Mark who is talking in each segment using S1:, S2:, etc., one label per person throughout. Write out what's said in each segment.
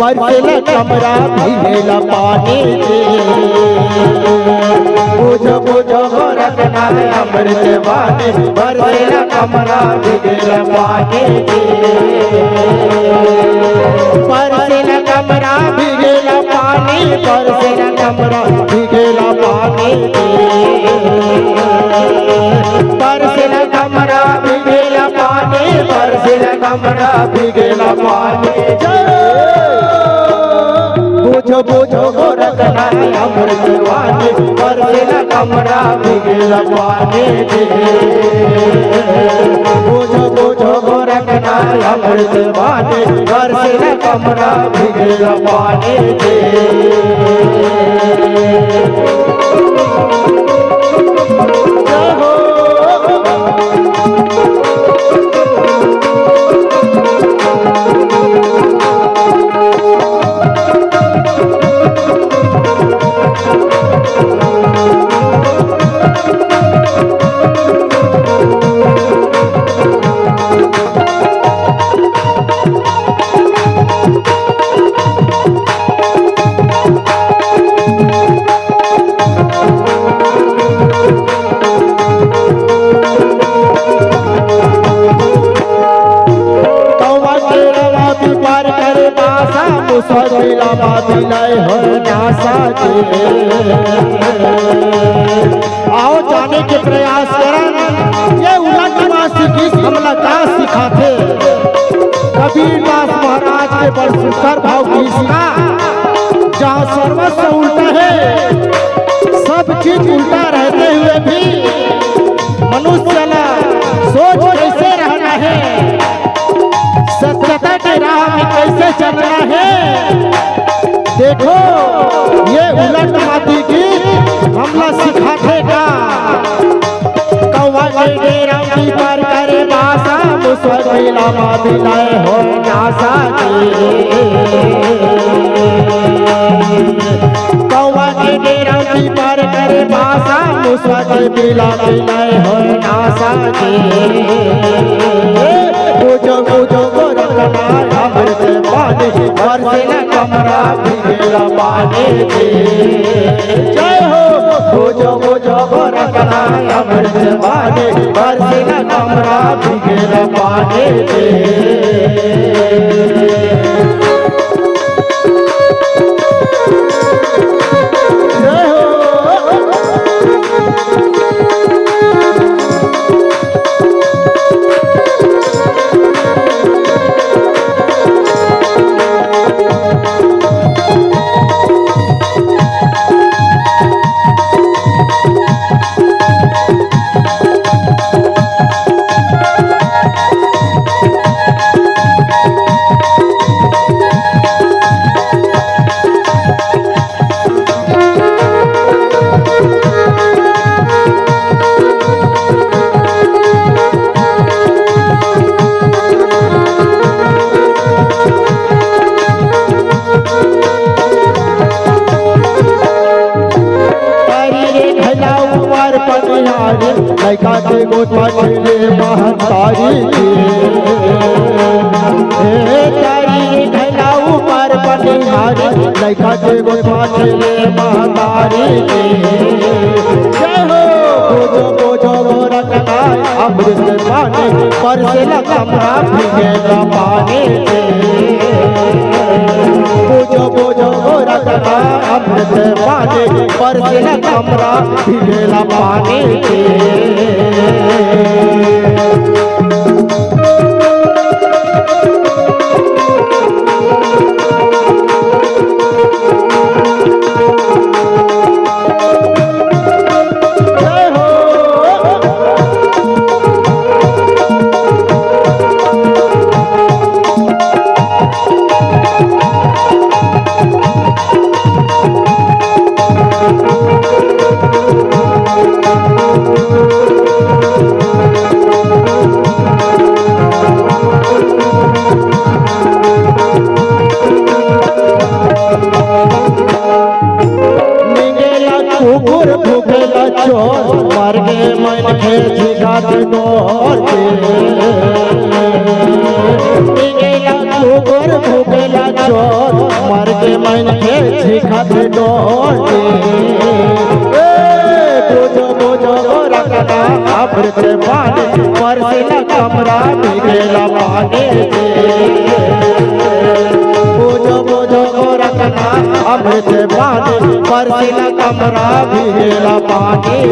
S1: बरसेला कमरा भीगेला पानी से। बुझो बुझो रखना अमृत वाणी, बरसेला कमरा भीगेला पानी से। बरसेला कमरा भीगेला पानी, बरसेला कमरा भीगेला पानी से। बरसेला कमरा भीगेला पानी, बरसेला कमरा भीगेला पानी। बुझो बुझो रखना अमृत वाणी, बरसेला कमरा भीगेला पानी से। बुझो बुझो रखना अमृत वाणी, बरसेला कमरा भीगेला पानी से। मुसकिला बादिलाय हो नासा के। आओ जाने के प्रयास करन ये उलटवासी की हमला का सिखाते। कबीरदास महाराज के बड़ सुंदर भाव किसका, जहाँ सर्वस्व उल्टा है, सब चीज उल्टा रहते हुए भी मनुष्य ना सोच कैसे रहना है, सत्यता के राह में कैसे चलना है। देखो ये उलट माती गीत हमला सिखाते का। कौवा के डेरा की पर करे बासा, मुसकिला बादिलाय हो नासा के। कौवा के डेरा की पर करे बासा, मुसकिला बादिलाय हो नासा के। बुझो बुझो रखना अमृत वाणी, बरसेला कमरा भीगेला पानी से। जय हो। बुझो बुझो रखना अमृत वाणी, बरसेला कमरा भीगेला पानी से। लैका के गोटा चले महतारी के। तारी ढला ऊपर बनिहारी, लैका के गोटा चले महतारी के। जय हो। बुझो बुझो रखना अमृत वाणी, बरसेला कमरा भीगेला पानी से। बुझो बुझो रखना अमृत वाणी, बरसेला कमरा भीगेला पानी से। चोर मर गए मन के जिगात डोर के। ओकर भूखेला चोर मर के मन के छिखत डोले बोझो बोझो रखना अमृत पानी बरसेला कमरा भीगेला पानी बोझो बोझो रखना अमृत पानी बरसेला कमरा भीगेला पानी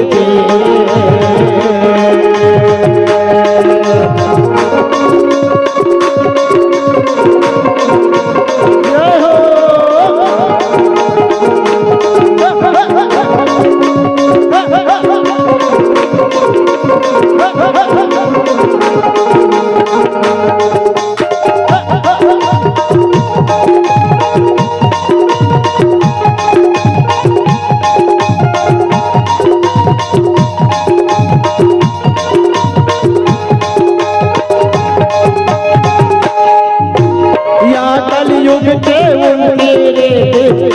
S1: कलयुग के उनके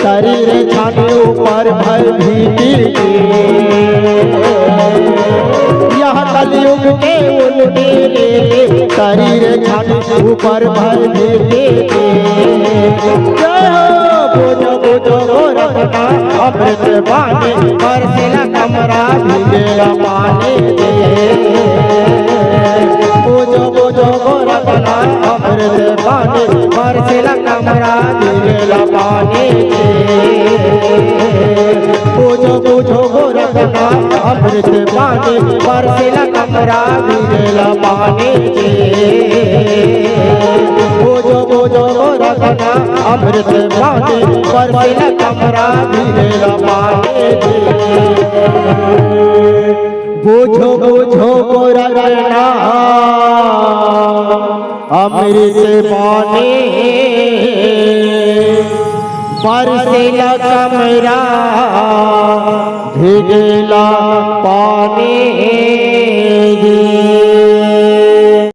S1: शरीर छाने ऊपर भय भीती यह कलयुग के उनके शरीर छाने ऊपर भय भीती बोझो बोझो रखना अमृत पानी बरसेला कमरा भीगेला पानी बोझो बोझो रखना अमृत पानी बरसेला कमरा भीगेला पानी बोझो बोझो रखना अमृत पानी बरसेला कमरा भीगेला पानी बोझो बोझो रखना अमृत पानी बरसेला कमरा भीगेला पानी बोझो बोझो रखना अमृत पानी बरसेला कमरा भीगेला